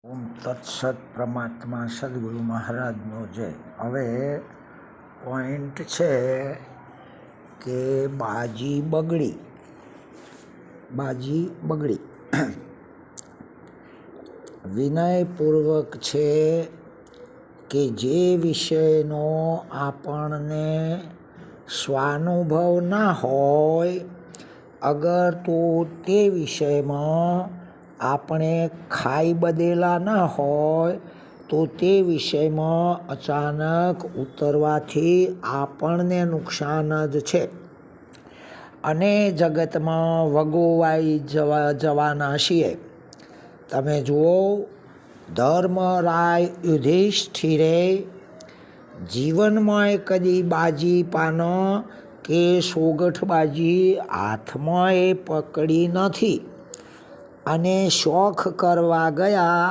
ઓમ તત્સત પરમાત્મા સદગુરુ મહારાજનો જય. હવે પોઈન્ટ છે કે બાજી બગડી વિનયપૂર્વક છે કે જે વિષયનો આપણને સ્વાનુભવ ના હોય, અગર તો તે વિષયમાં આપણે ખાઈ બદેલા ના હોય તો તે વિષયમાં અચાનક ઉતરવાથી આપણને નુકસાન જ છે અને જગતમાં વગોવાઈ જવાના છીએ. તમે જુઓ, ધર્મરાય યુધિષ્ઠિરે જીવનમાં કદી બાજી પાનો કે સોગઠબાજી હાથમાં એ પકડી નથી અને શોખ કરવા ગયા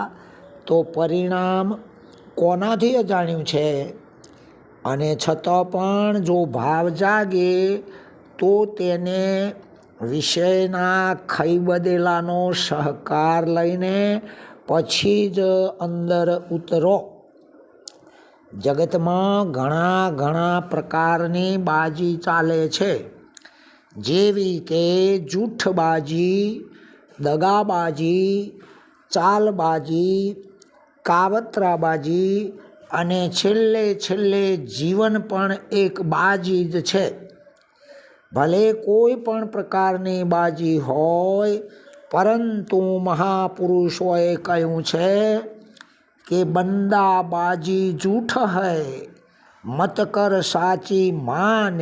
તો પરિણામ કોનાથી અજાણ્યું છે. અને છતાં પણ જો ભાવ જાગે તો તેને વિષયના ખાઈ બદેલાનો સહકાર લઈને પછી જ અંદર ઉતરો. જગતમાં ઘણા પ્રકારની બાજી ચાલે છે, જેવી કે જૂઠબાજી, દગાબાજી, ચાલબાજી, કાવતરાબાજી અને છેલ્લે જીવન પણ એક બાજી જ છે. ભલે કોઈ પણ પ્રકારની બાજી હોય, પરંતુ મહાપુરુષોએ કહ્યું છે કે બંદા બાજી જૂઠ હૈ, મત કર સાચી માન,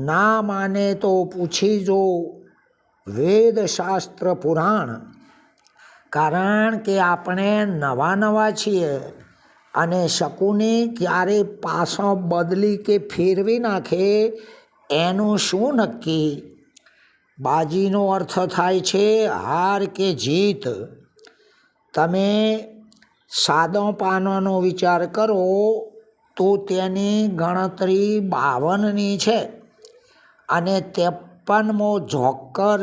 ના માને તો પૂછી જો વેદ શાસ્ત્ર પુરાણ. કારણ કે આપણે નવા છીએ અને શકુની ક્યારે પાછો બદલી કે ફેરવી નાખે એનું શું નક્કી. બાજીનો અર્થ થાય છે હાર કે જીત. તમે સાદો પાનાનો વિચાર કરો તો તેની ગણતરી 52ની છે અને 53મો જોકર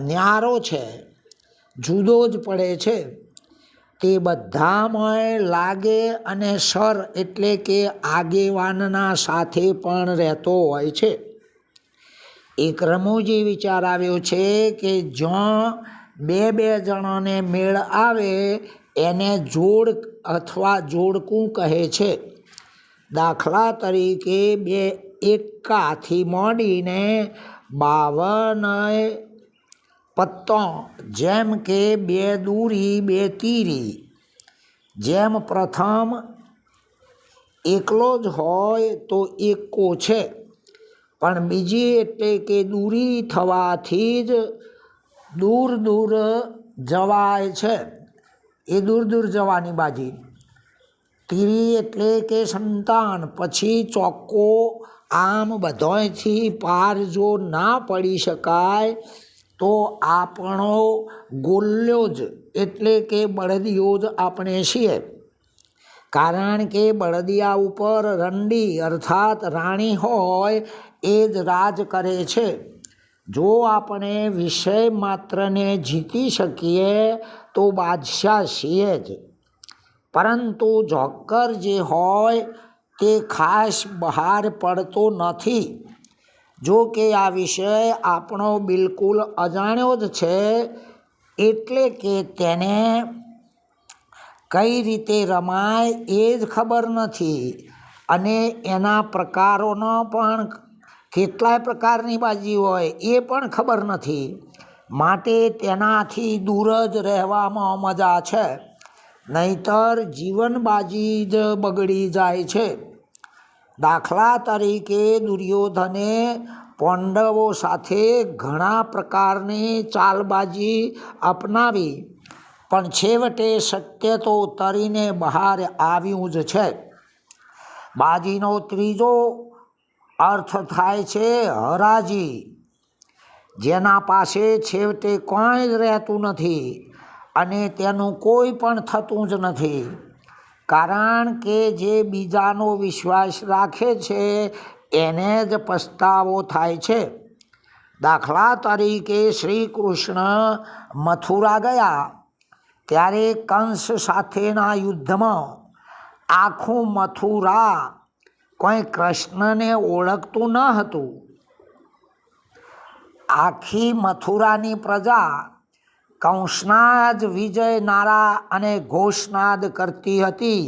ન્યારો છે, જુદો જ પડે છે. તે બધામાં લાગે અને સર એટલે કે આગેવાનના સાથે પણ રહેતો હોય છે. એક રમૂજી વિચાર આવ્યો છે કે જ્યાં બે જણાને મેળ આવે એને જોડ અથવા જોડકું કહે છે. દાખલા તરીકે 2 એકાથી માંડીને 52 પત્તો, જેમ કે 2 દૂરી 2 તીરી. જેમ પ્રથમ એકલો જ હોય તો એકો છે, પણ બીજી એટલે કે દૂરી થવાથી જ દૂર જવાય છે, એ દૂર જવાની બાજી. તીરી એટલે કે સંતાન. પછી ચોક્કો આમ બધાથી પાર જો ના પડી શકાય તો આપણો ગોલ્યો જ એટલે કે બળદિયો જ આપણે છીએ. કારણ કે બળદિયા ઉપર રંડી અર્થાત રાણી હોય એ જ રાજ કરે છે. જો આપણે વિષય માત્રને જીતી શકીએ તો બાદશાહ છીએ જ, પરંતુ જોકર જે હોય તે ખાસ બહાર પડતો નથી. જો કે આ વિષય આપણો બિલકુલ અજાણ્યો જ છે, એટલે કે તેને કઈ રીતે રમાય એ જ ખબર નથી અને એના પ્રકારોનો પણ કેટલાય પ્રકારની બાજી હોય એ પણ ખબર નથી. માટે તેનાથી દૂર જ રહેવામાં મજા છે, નહીતર જીવન બાજી જ બગડી જાય છે. દાખલા તરીકે દુર્યોધને પાંડવો સાથે ઘણા પ્રકારની ચાલબાજી અપનાવી, પણ છેવટે સત્ય તો તરીને બહાર આવ્યું જ છે. બાજીનો ત્રીજો અર્થ થાય છે હરાજી, જેના પાસે છેવટે કોઈ જ રહેતું નથી અને તેનું કોઈ પણ થતું જ નથી. કારણ કે જે બીજાનો વિશ્વાસ રાખે છે એને જ પસ્તાવો થાય છે. દાખલા તરીકે શ્રી કૃષ્ણ મથુરા ગયા ત્યારે કંસ સાથેના યુદ્ધમાં આખું મથુરા કોઈ કૃષ્ણને ઓળખતું ન હતું. આખી મથુરાની પ્રજા કંસના જ વિજય નારા અને ઘોષનાદ કરતી હતી.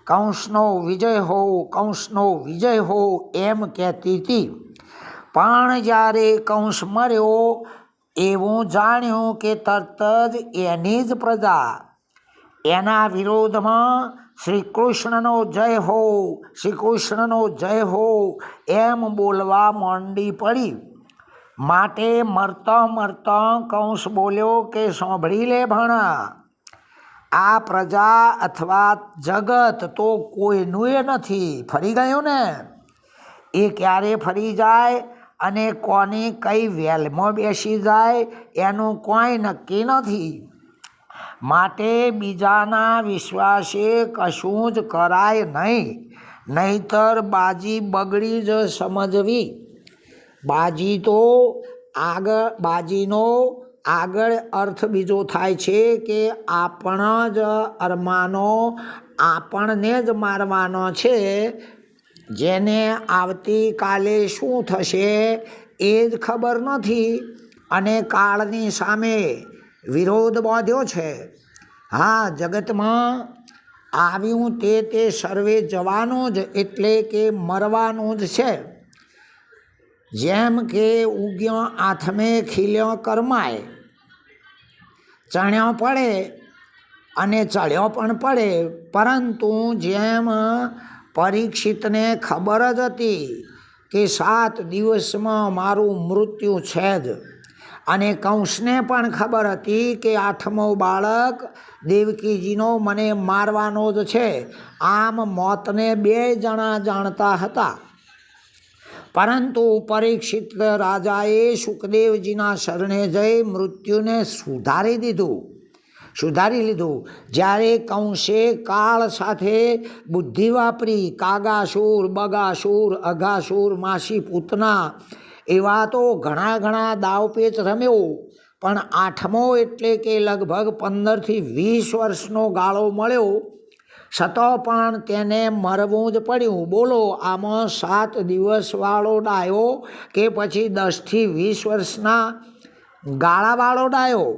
કંસનો વિજય હો, કંસનો વિજય હો એમ કહેતી હતી. પણ જ્યારે કંસ મર્યો એવું જાણ્યું કે તરત જ એની જ પ્રજા એના વિરોધમાં શ્રી કૃષ્ણનો જય હો, શ્રી કૃષ્ણનો જય હો એમ બોલવા માંડી પડી. માટે મરતા મરતા કંસ બોલ્યો કે સાંભળી લે ભણા, આ પ્રજા અથવા જગત તો કોઈનું નથી, ફરી ગયું ને. એ ક્યારે ફરી જાય અને કોની કઈ વેલમાં બેસી જાય એનું કોઈ નક્કી નથી. માટે બીજાના વિશ્વાસે કશું જ કરાય નહીં, નહીતર બાજી બગડી જ સમજવી. બાજીનો આગળ અર્થ બીજો થાય છે કે આપણા જ અરમાનો આપણને જ મારવાનો છે. જેને આવતીકાલે શું થશે એ જ ખબર નથી અને કાળની સામે વિરોધ બાંધ્યો છે. હા, જગતમાં આવ્યું તે સર્વે જવાનું જ, એટલે કે મરવાનું જ છે. જેમ કે ઉગ્યો આથમે ખીલ્યો કરમાય, ચણ્યો પડે અને ચડ્યો પણ પડે. પરંતુ જેમ પરીક્ષિતને ખબર જ હતી કે 7 દિવસમાં મારું મૃત્યુ છે જ, અને કંસને પણ ખબર હતી કે 8મો બાળક દેવકીજીનો મને મારવાનો જ છે. આમ મોતને 2 જણા જાણતા હતા. પરંતુ પરીક્ષિત રાજાએ સુખદેવજીના શરણે જઈ મૃત્યુને સુધારી લીધું. જ્યારે કંસે કાળ સાથે બુદ્ધિ વાપરી કાગાસુર, બગાસુર, અઘાસુર, માસી પૂતના એવા તો ઘણા દાવપેચ રમ્યો, પણ 8મો એટલે કે લગભગ 15 થી 20 વર્ષનો ગાળો મળ્યો, છતાં પણ તેને મરવું જ પડ્યું. બોલો, આમાં 7 દિવસવાળો ડાયો કે પછી 10 થી 20 વર્ષના ગાળાવાળો ડાયો?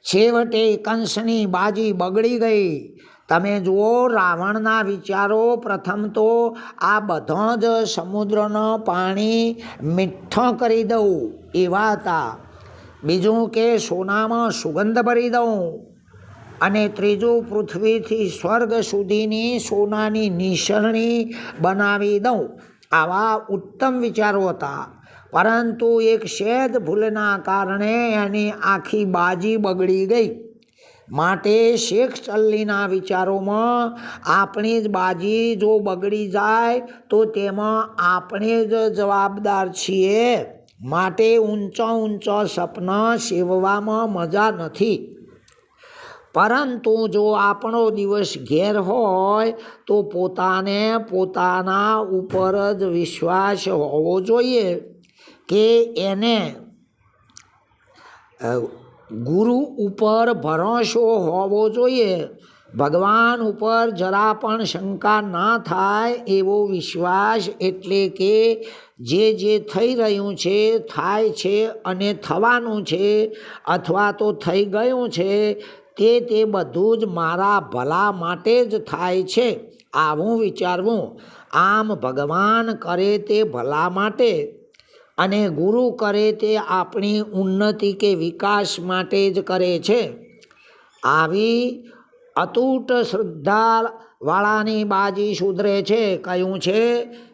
છેવટે કંસની બાજી બગડી ગઈ. તમે જુઓ, રાવણના વિચારો પ્રથમ તો આ બધા જ સમુદ્રનો પાણી મીઠો કરી દઉં એવા હતા. બીજું કે સોનામાં સુગંધ ભરી દઉં, અને ત્રીજું પૃથ્વીથી સ્વર્ગ સુધીની સોનાની નિસરણી બનાવી દઉં. આવા ઉત્તમ વિચારો હતા. પરંતુ એક સહેજ ભૂલના કારણે એની આખી બાજી બગડી ગઈ. માટે શેખ ચલ્લીના વિચારોમાં આપણી જ બાજી જો બગડી જાય તો તેમાં આપણે જ જવાબદાર છીએ. માટે ઊંચા સપના સેવવામાં મજા નથી. પરંતુ જો આપણો દિવસ ઘેર હોય તો પોતાને પોતાના ઉપર જ વિશ્વાસ હોવો જોઈએ કે એને ગુરુ ઉપર ભરોસો હોવો જોઈએ. ભગવાન ઉપર જરા પણ શંકા ના થાય એવો વિશ્વાસ, એટલે કે જે થઈ રહ્યું છે, થાય છે અને થવાનું છે અથવા તો થઈ ગયું છે તે બધું જ મારા ભલા માટે જ થાય છે આવું વિચારવું. આમ ભગવાન કરે તે ભલા માટે અને ગુરુ કરે તે આપણી ઉન્નતિ કે વિકાસ માટે જ કરે છે. આવી અતૂટ શ્રદ્ધાવાળાની બાજી સુધરે છે. કહ્યું છે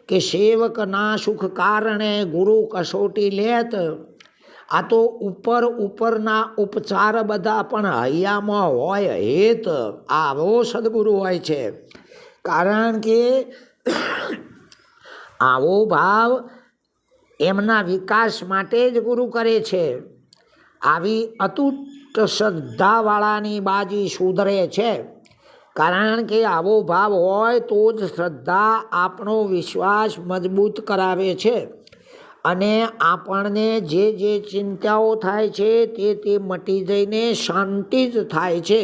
કે સેવકના સુખ કારણે ગુરુ કસોટી લેત. આ તો ઉપરના ઉપચાર બધા પણ હૈયામાં હોય હેત, આવો સદગુરુ હોય છે. કારણ કે આવો ભાવ એમના વિકાસ માટે જ ગુરુ કરે છે. આવી અતૂટ શ્રદ્ધાવાળાની બાજી સુધરે છે. કારણ કે આવો ભાવ હોય તો જ શ્રદ્ધા આપણો વિશ્વાસ મજબૂત કરાવે છે અને આપણને જે ચિંતાઓ થાય છે તે મટી જઈને શાંતિ જ થાય છે.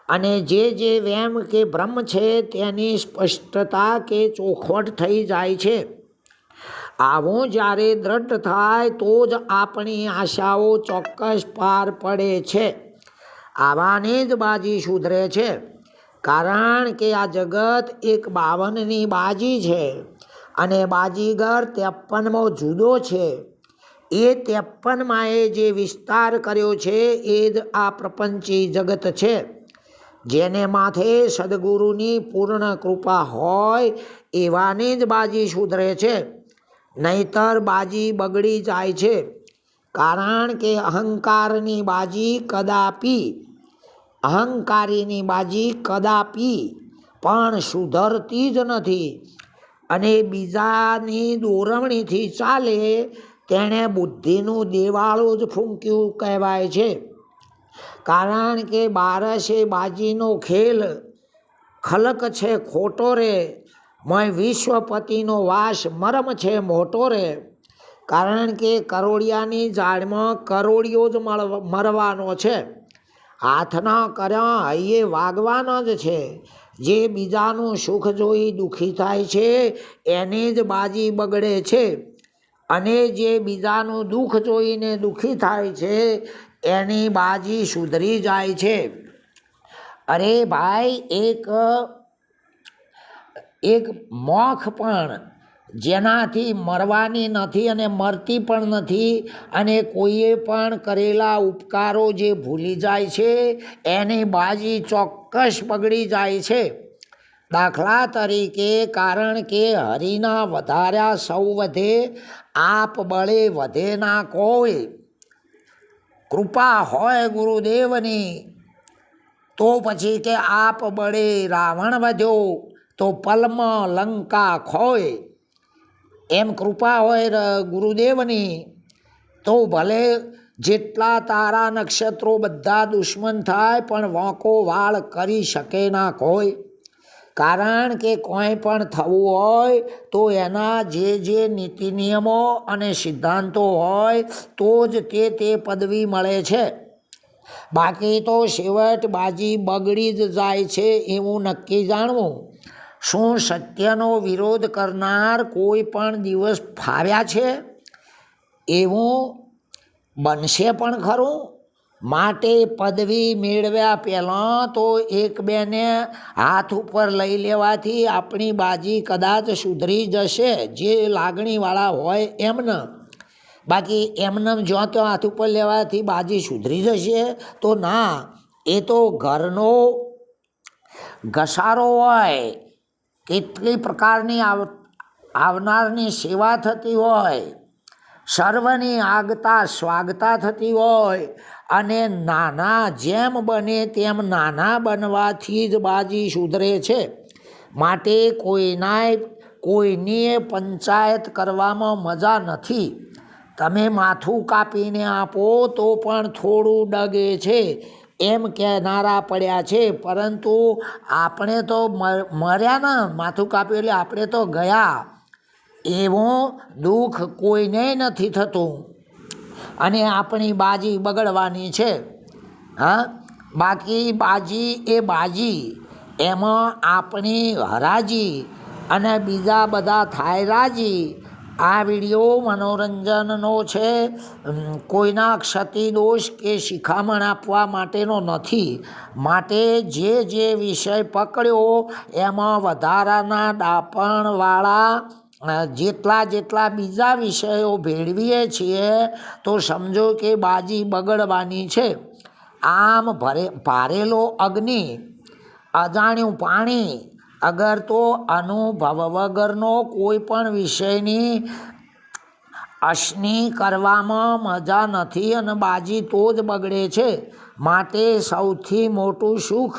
અને જે વહેમ કે ભ્રમ છે તેની સ્પષ્ટતા કે ચોખવટ થઈ જાય છે. આવું જ્યારે દ્રઢ થાય તો જ આપણી આશાઓ ચોક્કસ પાર પડે છે. આવાને જ બાજી સુધરે છે. કારણ કે આ જગત એક 52ની બાજી છે અને બાજીગર 53માં જુદો છે. એ 53માં જે વિસ્તાર કર્યો છે એ જ આ પ્રપંચી જગત છે. જેને માથે સદગુરુની પૂર્ણ કૃપા હોય એવાને જ બાજી સુધરે છે. નહીતર બાજી બગડી જાય છે. કારણ કે અહંકારીની બાજી કદાપી પણ સુધરતી જ નથી. અને બીજાની દોરવણીથી ચાલે તેણે બુદ્ધિનું દેવાળું જ ફૂંક્યું કહેવાય છે. કારણ કે બારસે બાજીનો ખેલ ખલક છે ખોટો રે, મય વિશ્વપતિનો વાસ મરમ છે મોટો રે. કારણ કે કરોડિયાની ઝાડમાં કરોડિયો જ મરવાનો છે. હાથના કર્યા હૈયે વાગવાનો જ છે. જે બીજાનું સુખ જોઈ દુઃખી થાય છે એની જ બાજી બગડે છે. અને જે બીજાનું દુઃખ જોઈને દુઃખી થાય છે એની બાજી સુધરી જાય છે. અરે ભાઈ, એક મોખ પણ જેનાથી મરવાની નથી અને મરતી પણ નથી અને કોઈએ પણ કરેલા ઉપકારો જે ભૂલી જાય છે એની બાજી ચોક્કસ બગડી જાય છે. દાખલા તરીકે, કારણ કે હરિના વધાર્યા સૌ વધે, આપ બળે વધે ના કોઈ. કૃપા હોય ગુરુદેવની તો પછી કે આપ બળે રાવણ વધ્યો તો પલમાં લંકા ખોય. એમ કૃપા હોય ગુરુદેવની તો ભલે જેટલા તારા નક્ષત્રો બધા દુશ્મન થાય પણ વાંકો વાળ કરી શકે ના કોઈ. કારણ કે કોઈ પણ થવું હોય તો એના જે નીતિ નિયમો અને સિદ્ધાંતો હોય તો જ તે પદવી મળે છે. બાકી તો છેવટ બાજી બગડી જ જાય છે એવું નક્કી જાણવું. શું સત્યનો વિરોધ કરનાર કોઈ પણ દિવસ ફાવ્યા છે? એવું બનશે પણ ખરું? માટે પદવી મેળવ્યા પહેલાં તો એક બેને હાથ ઉપર લઈ લેવાથી આપણી બાજી કદાચ સુધરી જશે, જે લાગણીવાળા હોય એમને. બાકી એમને જ્યાં ત્યાં હાથ ઉપર લેવાથી બાજી સુધરી જશે તો ના. એ તો ઘરનો ઘસારો હોય, કેટલી પ્રકારની આવનારની સેવા થતી હોય, સર્વની આગતા સ્વાગતા થતી હોય અને નાના જેમ બને તેમ નાના બનવાથી જ બાજી સુધરે છે. માટે કોઈની પંચાયત કરવામાં મજા નથી. તમે માથું કાપીને આપો તો પણ થોડું ડગે છે એમ કહેનારા પડ્યા છે. પરંતુ આપણે તો મર્યા ને, માથું કાપ્યું એટલે આપણે તો ગયા. એવું દુઃખ કોઈને નથી થતું અને આપણી બાજી બગડવાની છે. હા, બાકી બાજી એ બાજી, એમાં આપણી હરાજી અને બીજા બધા થાય રાજી. આ વિડીયો મનોરંજનનો છે, કોઈના ક્ષતિ દોષ કે શિખામણ આપવા માટેનો નથી. માટે જે વિષય પકડ્યો એમાં વધારાના ડાપણવાળા જેટલા બીજા વિષયો ભેળવીએ છીએ તો સમજો કે બાજી બગડવાની છે. આમ ભારેલો અગ્નિ, અજાણ્યું પાણી, અગર તો અનુભવ વગરનો કોઈ પણ વિષયની અશની કરવામાં મજા નથી અને બાજી તો જ બગડે છે. માટે સૌથી મોટું સુખ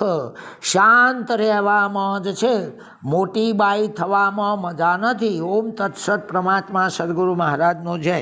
શાંત રહેવામાં જ છે. મોટી બાઈ થવામાં મજા નથી. ઓમ તત્સત. પરમાત્મા સદગુરુ મહારાજનો જય.